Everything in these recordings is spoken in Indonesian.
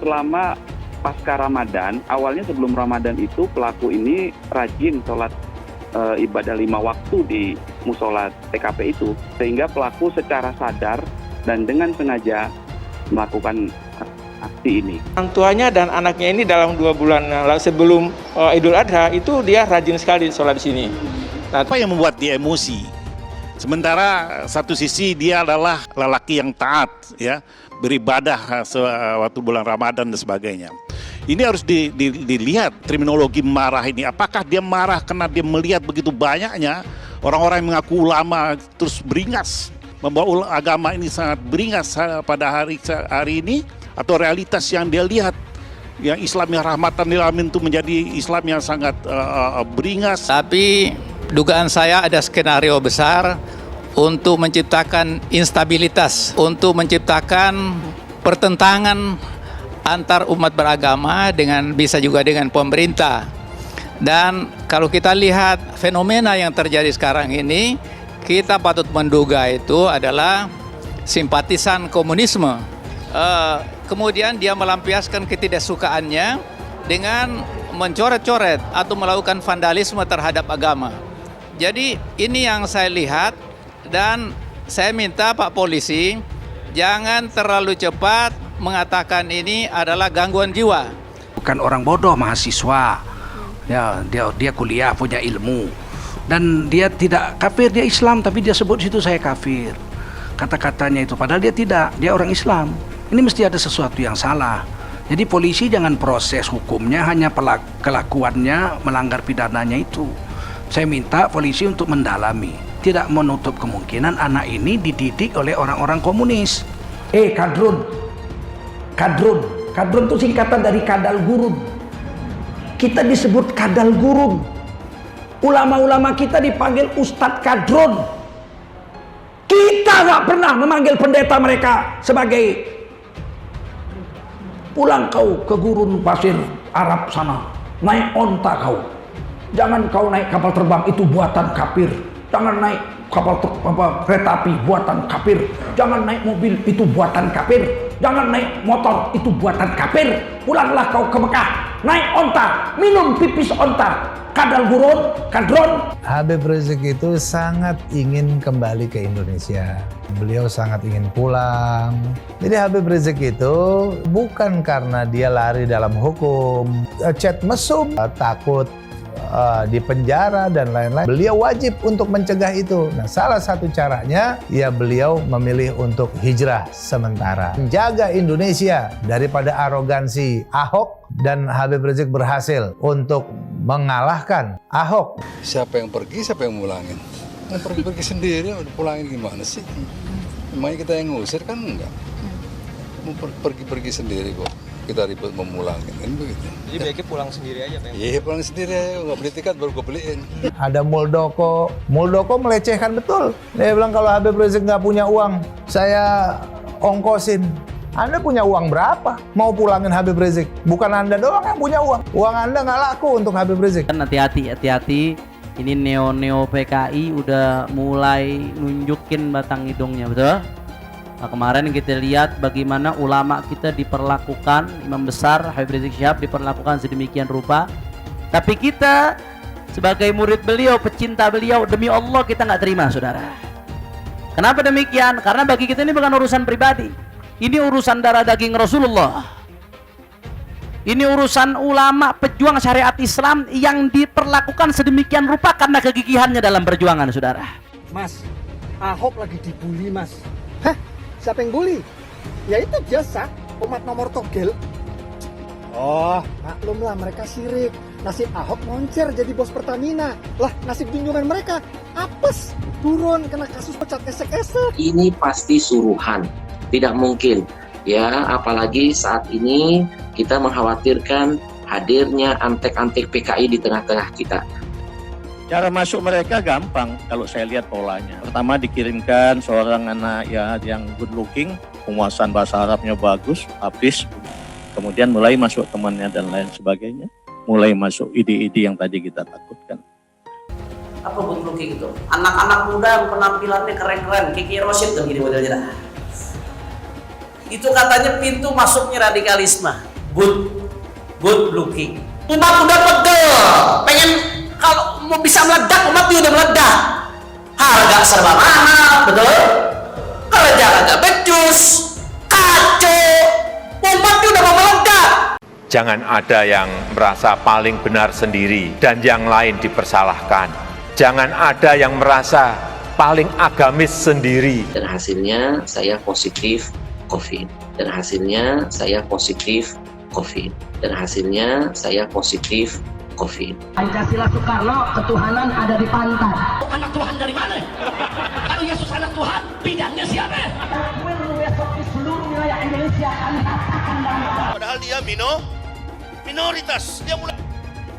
Selama pasca Ramadan, awalnya sebelum Ramadan itu pelaku ini rajin sholat ibadah 5 waktu di musola TKP itu, sehingga pelaku secara sadar dan dengan sengaja melakukan aksi ini. Orang tuanya dan anaknya ini dalam 2 bulan sebelum Idul Adha itu dia rajin sekali sholat di sini. Nah, apa yang membuat dia emosi? Sementara satu sisi dia adalah lelaki yang taat, ya, beribadah waktu bulan Ramadan dan sebagainya. Ini harus dilihat terminologi marah ini. Apakah dia marah karena dia melihat begitu banyaknya orang-orang yang mengaku ulama terus beringas, membawa agama ini sangat beringas pada hari ini, atau realitas yang dia lihat yang Islam yang rahmatan lil alamin itu menjadi Islam yang sangat beringas. Tapi dugaan saya ada skenario besar untuk menciptakan instabilitas, untuk menciptakan pertentangan antar umat beragama bisa juga dengan pemerintah. Dan kalau kita lihat fenomena yang terjadi sekarang ini, kita patut menduga itu adalah simpatisan komunisme. Kemudian dia melampiaskan ketidaksukaannya dengan mencoret-coret atau melakukan vandalisme terhadap agama. Jadi ini yang saya lihat, dan saya minta Pak Polisi jangan terlalu cepat mengatakan ini adalah gangguan jiwa. Bukan orang bodoh, mahasiswa. Ya, dia kuliah, punya ilmu. Dan dia tidak kafir, dia Islam, tapi dia sebut situ saya kafir. Kata-katanya itu, padahal dia tidak, dia orang Islam. Ini mesti ada sesuatu yang salah. Jadi polisi jangan proses hukumnya, hanya kelakuannya, melanggar pidananya itu. Saya minta polisi untuk mendalami. Tidak menutup kemungkinan anak ini dididik oleh orang-orang komunis. Kadrun itu singkatan dari kadal gurun. Kita disebut kadal gurun. Ulama-ulama kita dipanggil Ustadz Kadrun. Kita nggak pernah memanggil pendeta mereka sebagai pulang kau ke gurun pasir Arab sana, naik onta kau. Jangan kau naik kapal terbang, itu buatan kafir. Jangan naik kereta api, buatan kafir. Jangan naik mobil, itu buatan kafir. Jangan naik motor, itu buatan kafir. Pulanglah kau ke Mekah, naik onta, minum pipis onta. Kadal gurun, kadron. Habib Rizik itu sangat ingin kembali ke Indonesia. Beliau sangat ingin pulang. Jadi Habib Rizik itu bukan karena dia lari dalam hukum, chat mesum, takut di penjara dan lain-lain. Beliau wajib untuk mencegah itu. Nah, salah satu caranya ya beliau memilih untuk hijrah sementara, menjaga Indonesia daripada arogansi Ahok, dan Habib Rizik berhasil untuk mengalahkan Ahok. Siapa yang pergi, siapa yang mulangin? Pergi sendiri, udah pulangin gimana sih? Emangnya kita yang ngusir kan enggak? Mau pergi sendiri kok. Kita ribet memulangin, kan begitu. Jadi baiknya pulang sendiri aja, Pak? Iya, pulang sendiri aja, nggak beli tiket baru gue beliin. Ada Muldoko melecehkan betul. Dia bilang kalau Habib Rizik nggak punya uang, saya ongkosin. Anda punya uang berapa? Mau pulangin Habib Rizik? Bukan Anda doang yang punya uang. Uang Anda nggak laku untuk Habib Rizik. Hati-hati. Ini neo PKI udah mulai nunjukin batang hidungnya, betul? Nah, kemarin kita lihat bagaimana ulama kita diperlakukan, imam besar Habib Rizik Syihab diperlakukan sedemikian rupa. Tapi kita sebagai murid beliau, pecinta beliau, demi Allah kita nggak terima, saudara. Kenapa demikian? Karena bagi kita ini bukan urusan pribadi. Ini urusan darah daging Rasulullah. Ini urusan ulama pejuang syariat Islam yang diperlakukan sedemikian rupa karena kegigihannya dalam perjuangan, saudara. Mas, Ahok lagi dibully, Mas. Hah? Siapa yang bully? Ya itu biasa, umat nomor togel. Oh, maklumlah mereka syirik. Nasib Ahok moncer jadi bos Pertamina. Lah, nasib junjungan mereka apes, turun kena kasus pecat esek-esek. Ini pasti suruhan, tidak mungkin. Ya, apalagi saat ini kita mengkhawatirkan hadirnya antek-antek PKI di tengah-tengah kita. Cara masuk mereka gampang kalau saya lihat polanya. Pertama dikirimkan seorang anak ya yang good looking, penguasaan bahasa Arabnya bagus, habis. Kemudian mulai masuk temannya dan lain sebagainya. Mulai masuk ide-ide yang tadi kita takutkan. Apa good looking itu? Anak-anak muda penampilannya keren-keren, Kiki Rosid dan gini modelnya. Itu katanya pintu masuknya radikalisme. Good looking. Umat udah pegel, pengen kalau mau bisa meledak, umat udah meledak. Harga serba mahal, betul? Kerja agak becus, kacau, umat udah mau meledak. Jangan ada yang merasa paling benar sendiri dan yang lain dipersalahkan. Jangan ada yang merasa paling agamis sendiri. Dan hasilnya saya positif COVID. Dan hasilnya saya positif COVID. Dan hasilnya saya positif COVID. Pancasila Soekarno, ketuhanan ada di pantat. Anak Tuhan dari mana? Kalau Yesus anak Tuhan, bidangnya siapa? Besok di seluruh wilayah Indonesia kami katakan bahwa padahal dia minoritas. Dia mulai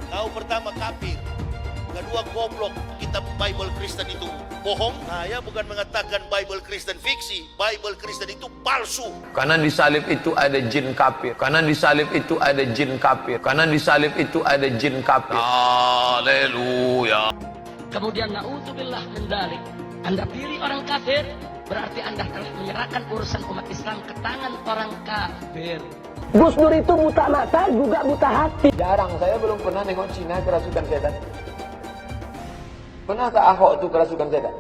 tahu pertama kafir, kedua goblok. Kitab Bible Kristen itu bohong. Saya bukan mengatakan Bible Kristen fiksi. Bible Kristen itu palsu. Karena di salib itu ada jin kafir. Karena di salib itu ada jin kafir. Karena di salib itu ada jin kafir. Haleluya. kemudian na'udzubillah min dzalik. Anda pilih orang kafir, berarti Anda telah menyerahkan urusan umat Islam ke tangan orang kafir. Gus Dur itu buta mata juga buta hati. Jarang, saya belum pernah nengok Cina kerasukan setan. Pernah tak Ahok itu kerasukan setan?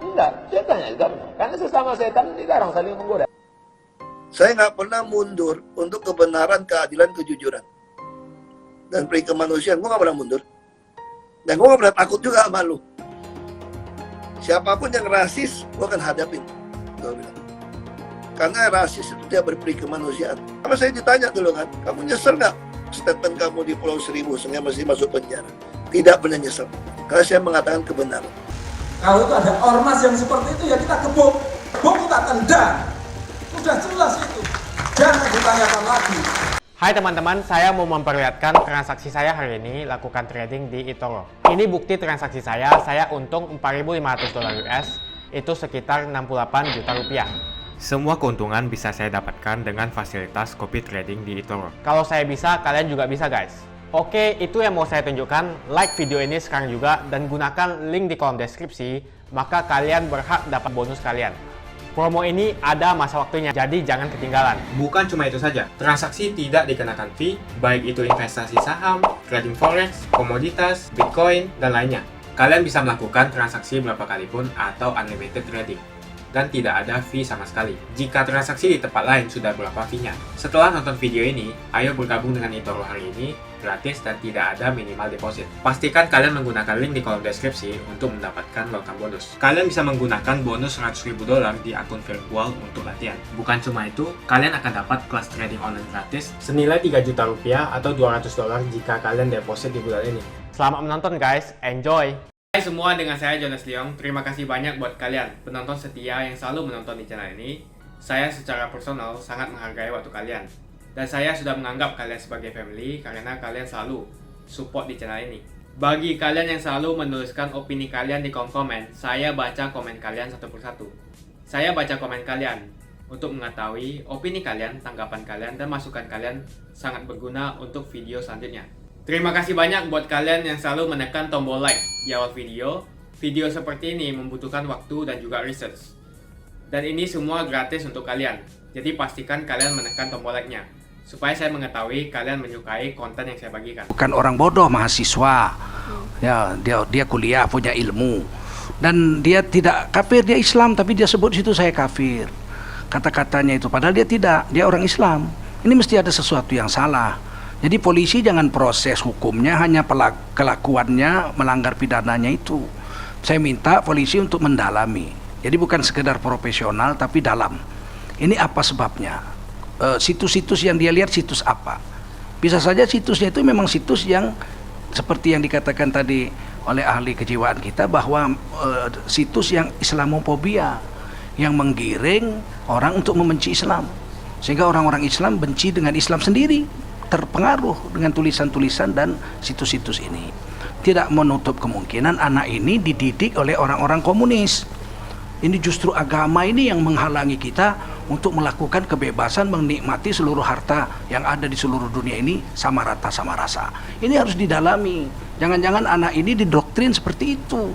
Enggak, setannya juga pernah. Karena sesama setan dilarang saling menggoda. Saya nggak pernah mundur untuk kebenaran, keadilan, kejujuran. Dan peri kemanusiaan, gue nggak pernah mundur. Dan gue nggak pernah takut juga sama lu. Siapapun yang rasis, gue akan hadapin. Gue bilang. Karena rasis itu dia berperi kemanusiaan. Karena saya ditanya dulu kan, kamu nyesel nggak statement kamu di Pulau Seribu sehingga mesti masuk penjara? Tidak benar nyesel. Karena saya mengatakan kebenaran. Kalau itu ada ormas yang seperti itu, ya kita gebuk. Gebuk kita tendang. Sudah jelas itu. Jangan ditanyakan lagi. Hai teman-teman, saya mau memperlihatkan transaksi saya hari ini lakukan trading di eToro. Ini bukti transaksi saya untung $4.500 US, itu sekitar 68 juta rupiah. Semua keuntungan bisa saya dapatkan dengan fasilitas copy trading di eToro. Kalau saya bisa, kalian juga bisa guys. Oke, itu yang mau saya tunjukkan. Like video ini sekarang juga dan gunakan link di kolom deskripsi, maka kalian berhak dapat bonus kalian. Promo ini ada masa waktunya, jadi jangan ketinggalan. Bukan cuma itu saja, transaksi tidak dikenakan fee, baik itu investasi saham, trading forex, komoditas, bitcoin, dan lainnya. Kalian bisa melakukan transaksi berapa kali pun atau unlimited trading. Dan tidak ada fee sama sekali. Jika transaksi di tempat lain sudah berapa fee-nya. Setelah nonton video ini, ayo bergabung dengan eToro hari ini, gratis dan tidak ada minimal deposit. Pastikan kalian menggunakan link di kolom deskripsi untuk mendapatkan welcome bonus. Kalian bisa menggunakan bonus $100.000 di akun virtual untuk latihan. Bukan cuma itu, kalian akan dapat kelas trading online gratis senilai 3 juta rupiah atau $200 jika kalian deposit di bulan ini. Selamat menonton guys, enjoy! Hai semua, dengan saya Jonas Leong. Terima kasih banyak buat kalian penonton setia yang selalu menonton di channel ini. Saya secara personal sangat menghargai waktu kalian. Dan saya sudah menganggap kalian sebagai family karena kalian selalu support di channel ini. Bagi kalian yang selalu menuliskan opini kalian di kolom komen, saya baca komen kalian satu persatu. Saya baca komen kalian untuk mengetahui opini kalian, tanggapan kalian, dan masukan kalian sangat berguna untuk video selanjutnya. Terima kasih banyak buat kalian yang selalu menekan tombol like di awal video. Video seperti ini membutuhkan waktu dan juga research. Dan ini semua gratis untuk kalian. Jadi pastikan kalian menekan tombol like-nya supaya saya mengetahui kalian menyukai konten yang saya bagikan. Bukan orang bodoh, mahasiswa. Ya, dia kuliah, punya ilmu. Dan dia tidak kafir, dia Islam, tapi dia sebut situ saya kafir. Kata-katanya itu, padahal dia tidak, dia orang Islam. Ini mesti ada sesuatu yang salah. Jadi polisi jangan proses hukumnya, hanya kelakuannya, melanggar pidananya itu. Saya minta polisi untuk mendalami. Jadi bukan sekedar profesional, tapi dalam. Ini apa sebabnya? Situs-situs yang dia lihat situs apa? Bisa saja situsnya itu memang situs yang seperti yang dikatakan tadi oleh ahli kejiwaan kita, bahwa situs yang Islamofobia, yang menggiring orang untuk membenci Islam, sehingga orang-orang Islam benci dengan Islam sendiri, terpengaruh dengan tulisan-tulisan dan situs-situs ini. Tidak menutup kemungkinan anak ini dididik oleh orang-orang komunis. Ini justru agama ini yang menghalangi kita untuk melakukan kebebasan, menikmati seluruh harta yang ada di seluruh dunia ini sama rata, sama rasa. Ini harus didalami. Jangan-jangan anak ini didoktrin seperti itu,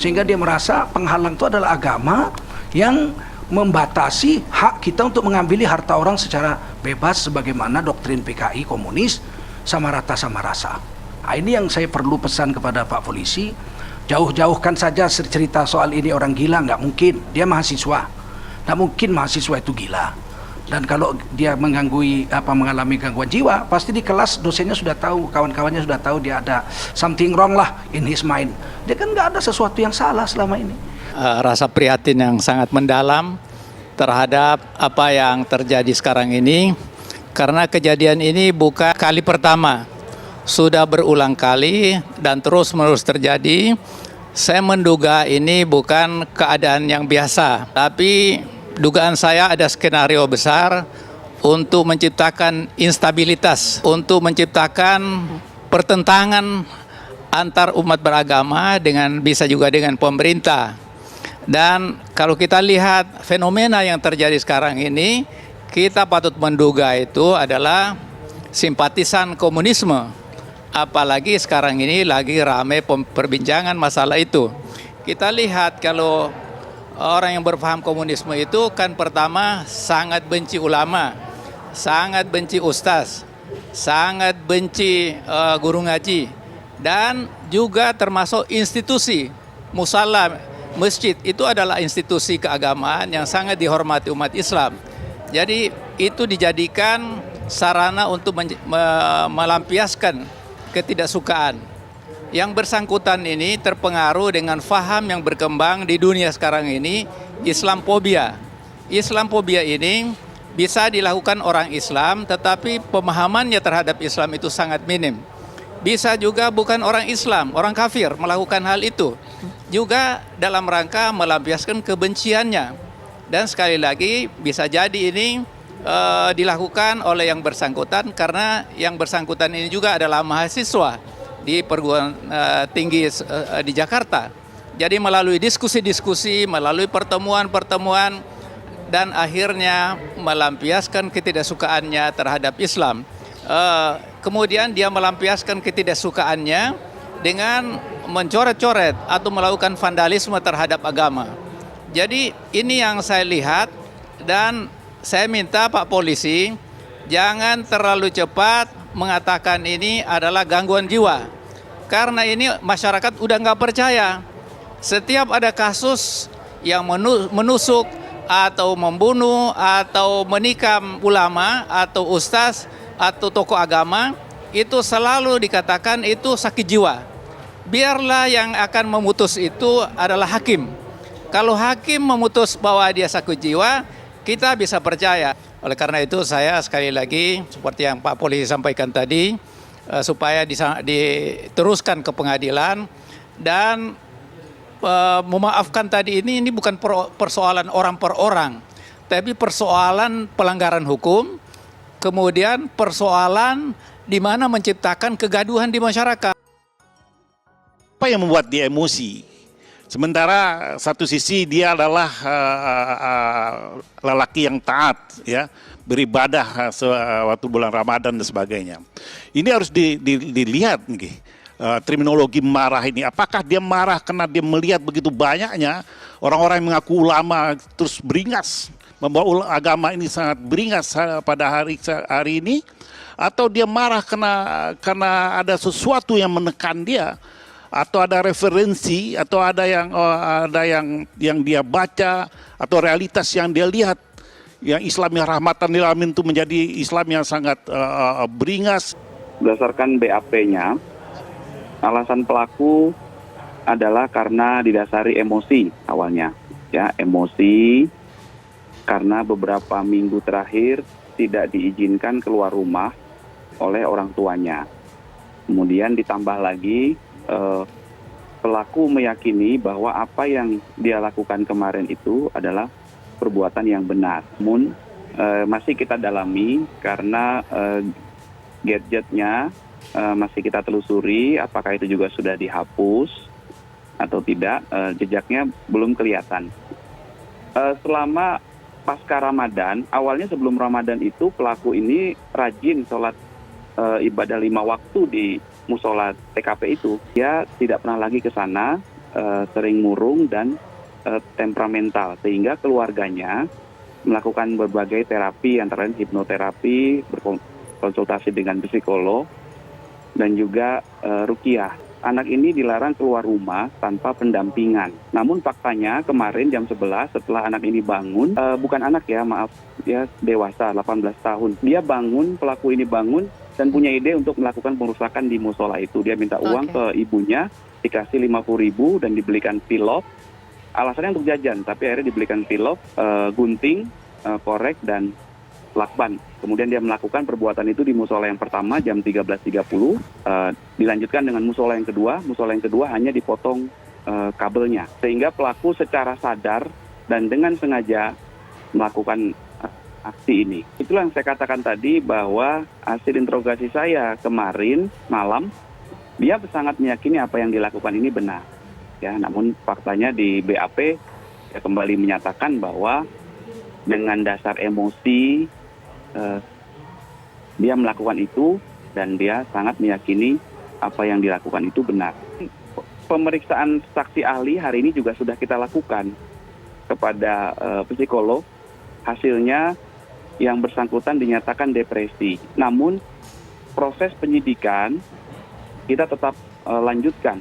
sehingga dia merasa penghalang itu adalah agama yang membatasi hak kita untuk mengambil harta orang secara bebas sebagaimana doktrin PKI komunis, sama rata sama rasa. Nah, ini yang saya perlu pesan kepada Pak Polisi. Jauh-jauhkan saja cerita soal ini orang gila, nggak mungkin. Dia mahasiswa, nggak mungkin mahasiswa itu gila. Dan kalau dia mengalami gangguan jiwa, pasti di kelas dosennya sudah tahu, kawan-kawannya sudah tahu dia ada something wrong lah in his mind. Dia kan nggak ada sesuatu yang salah selama ini. Rasa prihatin yang sangat mendalam terhadap apa yang terjadi sekarang ini, karena kejadian ini bukan kali pertama, sudah berulang kali dan terus-menerus terjadi. Saya menduga ini bukan keadaan yang biasa, tapi dugaan saya ada skenario besar untuk menciptakan instabilitas, untuk menciptakan pertentangan antar umat beragama dengan bisa juga dengan pemerintah. Dan kalau kita lihat fenomena yang terjadi sekarang ini, kita patut menduga itu adalah simpatisan komunisme. Apalagi sekarang ini lagi ramai perbincangan masalah itu. Kita lihat kalau orang yang berpaham komunisme itu kan pertama sangat benci ulama, sangat benci ustaz, sangat benci guru ngaji, dan juga termasuk institusi musalla, masjid itu adalah institusi keagamaan yang sangat dihormati umat Islam. Jadi itu dijadikan sarana untuk melampiaskan ketidaksukaan. Yang bersangkutan ini terpengaruh dengan faham yang berkembang di dunia sekarang ini, Islamophobia. Islamophobia ini bisa dilakukan orang Islam, tetapi pemahamannya terhadap Islam itu sangat minim. Bisa juga bukan orang Islam, orang kafir melakukan hal itu, juga dalam rangka melampiaskan kebenciannya. Dan sekali lagi bisa jadi ini dilakukan oleh yang bersangkutan, karena yang bersangkutan ini juga adalah mahasiswa di perguruan tinggi di Jakarta. Jadi melalui diskusi-diskusi, melalui pertemuan-pertemuan, dan akhirnya melampiaskan ketidaksukaannya terhadap Islam. Kemudian dia melampiaskan ketidaksukaannya dengan mencoret-coret atau melakukan vandalisme terhadap agama. Jadi ini yang saya lihat, dan saya minta Pak Polisi jangan terlalu cepat mengatakan ini adalah gangguan jiwa, karena ini masyarakat udah nggak percaya. Setiap ada kasus yang menusuk atau membunuh atau menikam ulama atau ustaz atau tokoh agama, itu selalu dikatakan itu sakit jiwa. Biarlah yang akan memutus itu adalah hakim. Kalau hakim memutus bahwa dia sakit jiwa, kita bisa percaya. Oleh karena itu saya sekali lagi seperti yang Pak Polisi sampaikan tadi, supaya diteruskan ke pengadilan dan memaafkan tadi ini bukan persoalan orang per orang, tapi persoalan pelanggaran hukum, kemudian persoalan di mana menciptakan kegaduhan di masyarakat. Apa yang membuat dia emosi? Sementara satu sisi dia adalah lelaki yang taat, ya, beribadah waktu bulan Ramadan dan sebagainya. Ini harus dilihat nih, terminologi marah ini. Apakah dia marah karena dia melihat begitu banyaknya orang-orang yang mengaku ulama terus beringas, membawa agama ini sangat beringas pada hari ini, atau dia marah karena ada sesuatu yang menekan dia, atau ada referensi, atau ada yang dia baca, atau realitas yang dia lihat, yang Islam yang rahmatan lil alamin itu menjadi Islam yang sangat beringas. Berdasarkan BAP-nya, alasan pelaku adalah karena didasari emosi awalnya, ya, emosi karena beberapa minggu terakhir tidak diizinkan keluar rumah oleh orang tuanya. Kemudian ditambah lagi pelaku meyakini bahwa apa yang dia lakukan kemarin itu adalah perbuatan yang benar. Namun masih kita dalami karena gadgetnya masih kita telusuri apakah itu juga sudah dihapus atau tidak, jejaknya belum kelihatan. Selama pasca Ramadan, awalnya sebelum Ramadan itu pelaku ini rajin sholat ibadah 5 waktu di musola TKP itu. Dia tidak pernah lagi ke sana, sering murung dan temperamental, sehingga keluarganya melakukan berbagai terapi, antara lain hipnoterapi, berkonsultasi dengan psikolog, dan juga ruqyah. Anak ini dilarang keluar rumah tanpa pendampingan. Namun faktanya kemarin jam 11 setelah anak ini bangun, bukan anak ya, maaf, dia dewasa 18 tahun. Dia bangun, pelaku ini bangun dan punya ide untuk melakukan pengerusakan di musola itu. Dia minta uang ke ibunya, dikasih 50.000 dan dibelikan pilok. Alasannya untuk jajan, tapi akhirnya dibelikan pilok, gunting, korek, dan lakban. Kemudian dia melakukan perbuatan itu di musola yang pertama jam 13.30, dilanjutkan dengan musola yang kedua. Musola yang kedua hanya dipotong kabelnya, sehingga pelaku secara sadar dan dengan sengaja melakukan aksi ini. Itulah yang saya katakan tadi, bahwa hasil interogasi saya kemarin malam, dia sangat meyakini apa yang dilakukan ini benar. Ya, namun faktanya di BAP ya kembali menyatakan bahwa dengan dasar emosi dia melakukan itu dan dia sangat meyakini apa yang dilakukan itu benar. Pemeriksaan saksi ahli hari ini juga sudah kita lakukan kepada psikolog. Hasilnya yang bersangkutan dinyatakan depresi. Namun proses penyidikan kita tetap lanjutkan,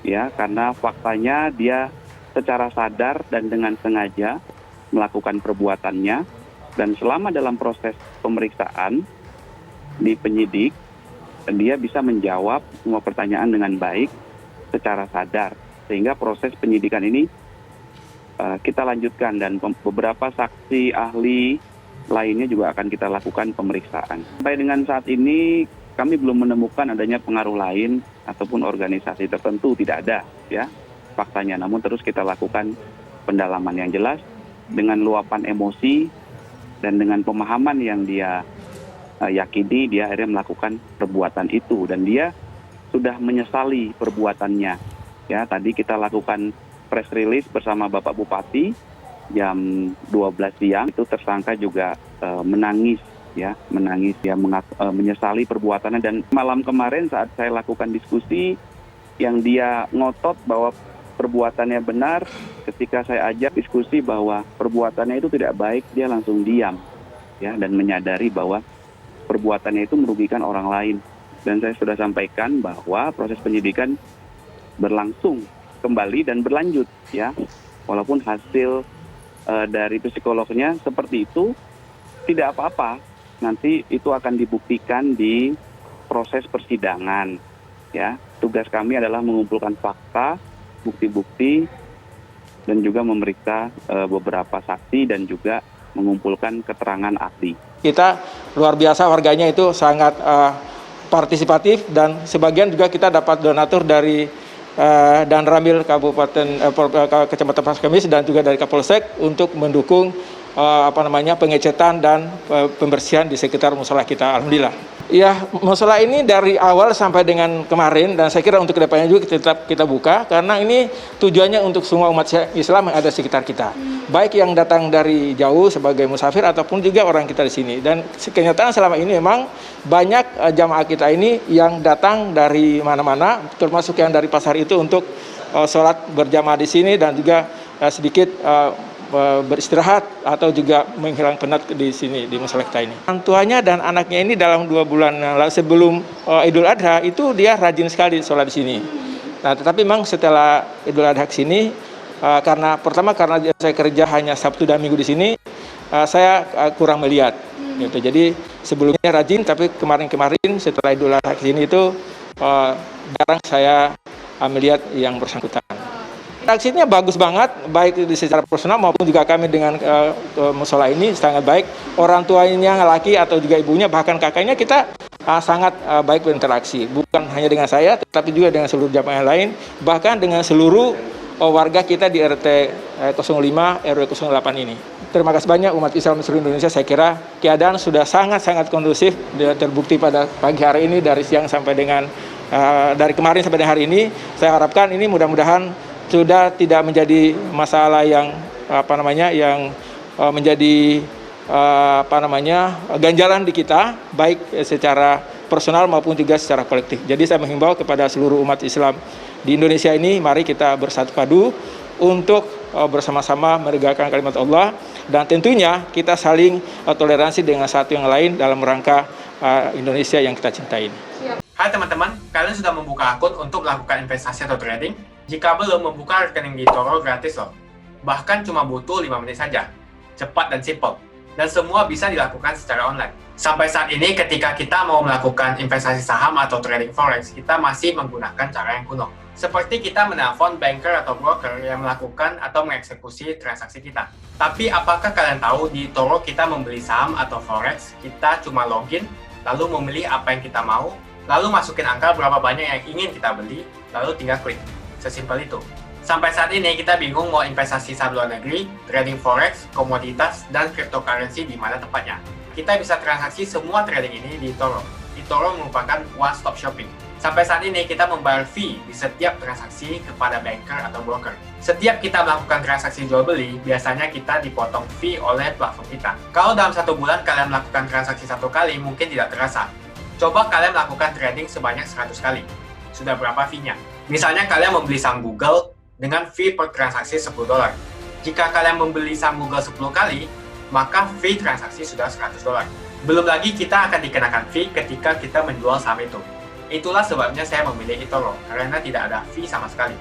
ya, karena faktanya dia secara sadar dan dengan sengaja melakukan perbuatannya. Dan selama dalam proses pemeriksaan di penyidik, dia bisa menjawab semua pertanyaan dengan baik secara sadar. Sehingga proses penyidikan ini kita lanjutkan dan beberapa saksi ahli lainnya juga akan kita lakukan pemeriksaan. Sampai dengan saat ini kami belum menemukan adanya pengaruh lain ataupun organisasi tertentu, tidak ada ya faktanya. Namun terus kita lakukan pendalaman yang jelas dengan luapan emosi dan dengan pemahaman yang dia yakini, dia akhirnya melakukan perbuatan itu dan dia sudah menyesali perbuatannya. Ya, tadi kita lakukan press release bersama Bapak Bupati jam 12 siang. Itu tersangka juga menangis ya, menyesali perbuatannya. Dan malam kemarin saat saya lakukan diskusi, yang dia ngotot bahwa perbuatannya benar, ketika saya ajak diskusi bahwa perbuatannya itu tidak baik, dia langsung diam ya, dan menyadari bahwa perbuatannya itu merugikan orang lain. Dan saya sudah sampaikan bahwa proses penyidikan berlangsung kembali dan berlanjut ya, walaupun hasil dari psikolognya seperti itu, tidak apa-apa, nanti itu akan dibuktikan di proses persidangan ya. Tugas kami adalah mengumpulkan fakta, bukti-bukti, dan juga memeriksa beberapa saksi dan juga mengumpulkan keterangan ahli. Kita luar biasa, warganya itu sangat partisipatif, dan sebagian juga kita dapat donatur dari Dan Ramil Kabupaten Kecamatan Pasar Kemis dan juga dari Kapolsek untuk mendukung pengecetan dan pembersihan di sekitar musola kita. Alhamdulillah. Ya, musola ini dari awal sampai dengan kemarin, dan saya kira untuk kedepannya juga tetap kita buka, karena ini tujuannya untuk semua umat Islam yang ada di sekitar kita, baik yang datang dari jauh sebagai musafir ataupun juga orang kita di sini. Dan kenyataan selama ini memang banyak jamaah kita ini yang datang dari mana-mana, termasuk yang dari pasar itu untuk sholat berjamaah di sini dan juga sedikit beristirahat atau juga menghilang penat di sini di musola kita ini. Orang tuanya dan anaknya ini dalam 2 bulan sebelum Idul Adha itu dia rajin sekali sholat di sini. Nah, tetapi memang setelah Idul Adha ke sini, karena saya kerja hanya Sabtu dan Minggu di sini, saya kurang melihat. Gitu. Jadi sebelumnya rajin, tapi kemarin setelah Idul Adha ke sini itu jarang saya melihat yang bersangkutan. Aksinya bagus banget, baik secara personal maupun juga kami dengan musola ini sangat baik. Orang tuanya laki atau juga ibunya, bahkan kakaknya, kita sangat baik berinteraksi. Bukan hanya dengan saya, tetapi juga dengan seluruh jamaah yang lain, bahkan dengan seluruh warga kita di RT 05 RW 08 ini. Terima kasih banyak umat Islam seluruh Indonesia. Saya kira keadaan sudah sangat kondusif, terbukti pada pagi hari ini dari siang sampai dengan dari kemarin sampai dengan hari ini. Saya harapkan ini mudah-mudahan sudah tidak menjadi masalah yang menjadi ganjalan di kita, baik secara personal maupun juga secara kolektif. Jadi saya menghimbau kepada seluruh umat Islam di Indonesia ini, mari kita bersatu padu untuk bersama-sama menegakkan kalimat Allah, dan tentunya kita saling toleransi dengan satu yang lain dalam rangka Indonesia yang kita cintai. Hai teman-teman, kalian sudah membuka akun untuk melakukan investasi atau trading? Jika belum, membuka rekening di eToro gratis loh. Bahkan cuma butuh 5 menit saja. Cepat dan simple. Dan semua bisa dilakukan secara online. Sampai saat ini ketika kita mau melakukan investasi saham atau trading forex, kita masih menggunakan cara yang kuno. Seperti kita menelpon banker atau broker yang melakukan atau mengeksekusi transaksi kita. Tapi apakah kalian tahu di eToro kita membeli saham atau forex, kita cuma login, lalu memilih apa yang kita mau, lalu masukin angka berapa banyak yang ingin kita beli, lalu tinggal klik. Sesimpel itu. Sampai saat ini kita bingung mau investasi saham luar negeri, trading forex, komoditas, dan cryptocurrency di mana tepatnya. Kita bisa transaksi semua trading ini di eToro. eToro merupakan one-stop shopping. Sampai saat ini kita membayar fee di setiap transaksi kepada banker atau broker. Setiap kita melakukan transaksi jual beli, biasanya kita dipotong fee oleh platform kita. Kalau dalam 1 bulan kalian melakukan transaksi 1 kali, mungkin tidak terasa. Coba kalian melakukan trading sebanyak 100 kali. Sudah berapa fee-nya? Misalnya kalian membeli saham Google dengan fee per transaksi $10. Jika kalian membeli saham Google 10 kali, maka fee transaksi sudah $100. Belum lagi kita akan dikenakan fee ketika kita menjual saham itu. Itulah sebabnya saya memilih eToro, karena tidak ada fee sama sekali.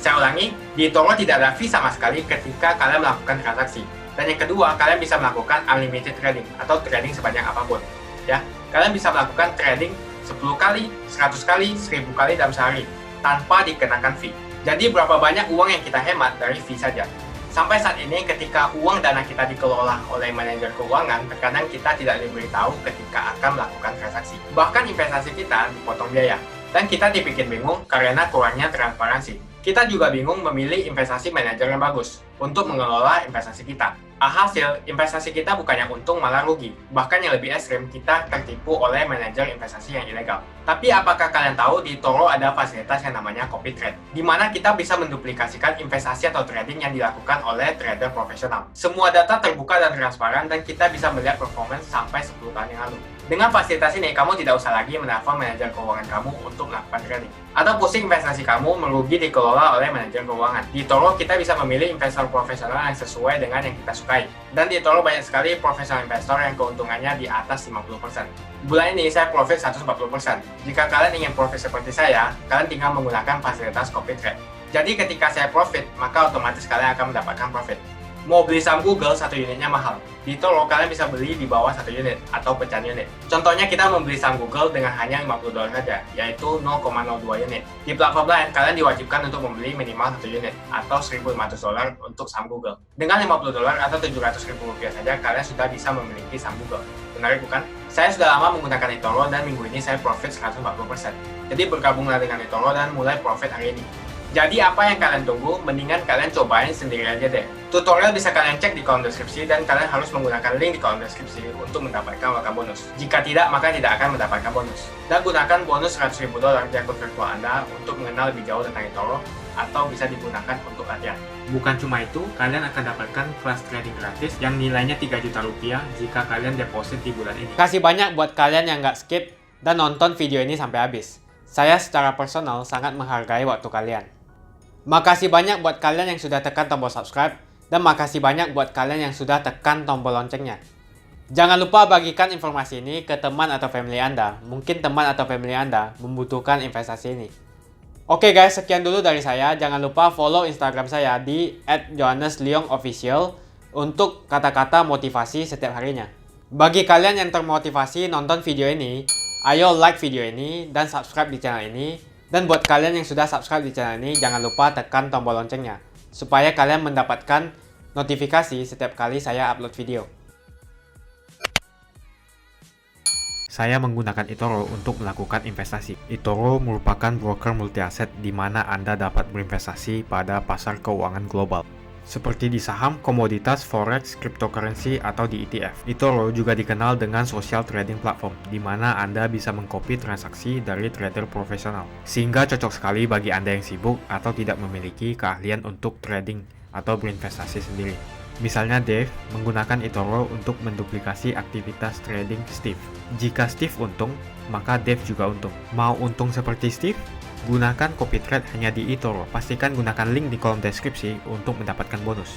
Saya ulangi, di eToro tidak ada fee sama sekali ketika kalian melakukan transaksi. Dan yang kedua, kalian bisa melakukan unlimited trading atau trading sebanyak apapun. Ya, kalian bisa melakukan trading 10 kali, 100 kali, 1000 kali dalam sehari tanpa dikenakan fee. Jadi berapa banyak uang yang kita hemat dari fee saja. Sampai saat ini ketika uang dana kita dikelola oleh manajer keuangan, terkadang kita tidak diberitahu ketika akan melakukan transaksi. Bahkan investasi kita dipotong biaya. Dan kita dibikin bingung karena kurangnya transparansi. Kita juga bingung memilih investasi manajer yang bagus untuk mengelola investasi kita. Alhasil, investasi kita bukannya untung malah rugi. Bahkan yang lebih ekstrim, kita tertipu oleh manajer investasi yang ilegal. Tapi apakah kalian tahu di eToro ada fasilitas yang namanya copy trade, di mana kita bisa menduplikasikan investasi atau trading yang dilakukan oleh trader profesional. Semua data terbuka dan transparan dan kita bisa melihat performance sampai 10 tahun yang lalu. Dengan fasilitas ini, kamu tidak usah lagi menelpon manajer keuangan kamu untuk melakukan trading. Atau pusing investasi kamu merugi dikelola oleh manajer keuangan. Di eToro, kita bisa memilih investor profesional yang sesuai dengan yang kita sukai. Dan di eToro banyak sekali profesional investor yang keuntungannya di atas 50%. Bulan ini saya profit 140%. Jika kalian ingin profit seperti saya, kalian tinggal menggunakan fasilitas copy trade. Jadi ketika saya profit, maka otomatis kalian akan mendapatkan profit. Mau beli saham Google, 1 unitnya mahal. Di eToro, kalian bisa beli di bawah 1 unit atau pecahan unit. Contohnya kita membeli saham Google dengan hanya $50 saja, yaitu 0,02 unit. Di platform lain, kalian diwajibkan untuk membeli minimal 1 unit atau $1.500 untuk saham Google. Dengan $50 atau Rp700.000 saja, kalian sudah bisa memiliki saham Google. Menarik bukan? Saya sudah lama menggunakan eToro dan minggu ini saya profit 140%. Jadi bergabunglah dengan eToro dan mulai profit hari ini. Jadi apa yang kalian tunggu, mendingan kalian cobain sendiri aja deh. Tutorial bisa kalian cek di kolom deskripsi dan kalian harus menggunakan link di kolom deskripsi untuk mendapatkan welcome bonus. Jika tidak, maka tidak akan mendapatkan bonus. Dan gunakan bonus $100.000 di akun virtual Anda untuk mengenal lebih jauh tentang eToro atau bisa digunakan untuk latihan. Bukan cuma itu, kalian akan dapatkan kelas trading gratis yang nilainya Rp3 juta jika kalian deposit di bulan ini. Kasih banyak buat kalian yang nggak skip dan nonton video ini sampai habis. Saya secara personal sangat menghargai waktu kalian. Makasih banyak buat kalian yang sudah tekan tombol subscribe, dan makasih banyak buat kalian yang sudah tekan tombol loncengnya. Jangan lupa bagikan informasi ini ke teman atau family Anda. Mungkin teman atau family Anda membutuhkan investasi ini. Oke guys, sekian dulu dari saya. Jangan lupa follow Instagram saya di @johannesleongofficial untuk kata-kata motivasi setiap harinya. Bagi kalian yang termotivasi nonton video ini, ayo like video ini dan subscribe di channel ini. Dan buat kalian yang sudah subscribe di channel ini, jangan lupa tekan tombol loncengnya supaya kalian mendapatkan notifikasi setiap kali saya upload video. Saya menggunakan eToro untuk melakukan investasi. eToro merupakan broker multi aset di mana Anda dapat berinvestasi pada pasar keuangan global, seperti di saham, komoditas, forex, cryptocurrency, atau di ETF. eToro juga dikenal dengan social trading platform, di mana Anda bisa mengcopy transaksi dari trader profesional, sehingga cocok sekali bagi Anda yang sibuk atau tidak memiliki keahlian untuk trading atau berinvestasi sendiri. Misalnya Dave menggunakan eToro untuk menduplikasi aktivitas trading Steve. Jika Steve untung, maka Dave juga untung. Mau untung seperti Steve? Gunakan copy trade hanya di eToro. Pastikan gunakan link di kolom deskripsi untuk mendapatkan bonus.